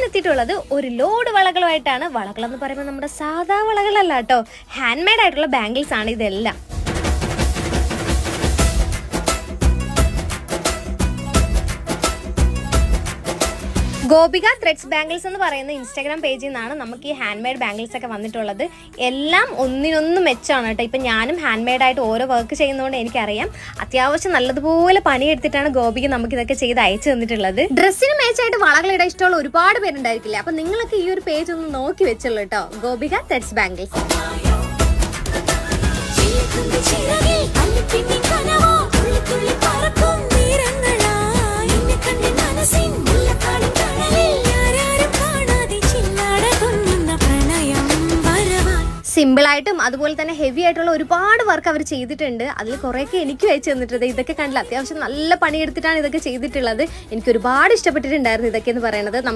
എത്തിയിട്ടുള്ളത് ഒരു ലോഡ് വളകളുമായിട്ടാണ്. വളകളെന്ന് പറയുമ്പോൾ നമ്മുടെ സാധാ വളകളല്ല കേട്ടോ, ഹാൻഡ് മെയ്ഡ് ആയിട്ടുള്ള ബാംഗിൾസ് ആണ് ഇതെല്ലാം. ഗോപിക ത്രെഡ്സ് ബാംഗിൾസ് എന്ന് പറയുന്ന ഇൻസ്റ്റാഗ്രാം പേജിൽ നിന്നാണ് നമുക്ക് ഈ ഹാൻഡ് മെയ്ഡ് ബാംഗിൾസ് ഒക്കെ വന്നിട്ടുള്ളത്. എല്ലാം ഒന്നിനൊന്നും മെച്ചമാണ് കേട്ടോ. ഇപ്പം ഞാനും ഹാൻഡ് മെയ്ഡ് ആയിട്ട് ഓരോ വർക്ക് ചെയ്യുന്നതുകൊണ്ട് എനിക്കറിയാം, അത്യാവശ്യം നല്ലതുപോലെ പണിയെടുത്തിട്ടാണ് ഗോപിക നമുക്ക് ഇതൊക്കെ ചെയ്ത് അയച്ചു തന്നിട്ടുള്ളത്. ഡ്രസ്സിന് മേച്ചായിട്ട് വളകളിടാൻ ഇഷ്ടമുള്ള ഒരുപാട് പേരുണ്ടായിരിക്കില്ല. അപ്പം നിങ്ങളൊക്കെ ഈ ഒരു പേജ് ഒന്ന് നോക്കി വെച്ചുള്ളൂ കേട്ടോ, ഗോപിക ത്രെഡ്സ് ബാംഗിൾസ്. സിമ്പിളായിട്ടും അതുപോലെ തന്നെ ഹെവി ആയിട്ടുള്ള ഒരുപാട് വർക്ക് അവർ ചെയ്തിട്ടുണ്ട്. അതിൽ കുറേയൊക്കെ എനിക്കും അയച്ചു തന്നിട്ടുണ്ട്. ഇതൊക്കെ കണ്ടില്ല, അത്യാവശ്യം നല്ല പണിയെടുത്തിട്ടാണ് ഇതൊക്കെ ചെയ്തിട്ടുള്ളത്. എനിക്ക് ഒരുപാട് ഇഷ്ടപ്പെട്ടിട്ടുണ്ടായിരുന്നു ഇതൊക്കെ എന്ന് പറയുന്നത്. നമുക്ക്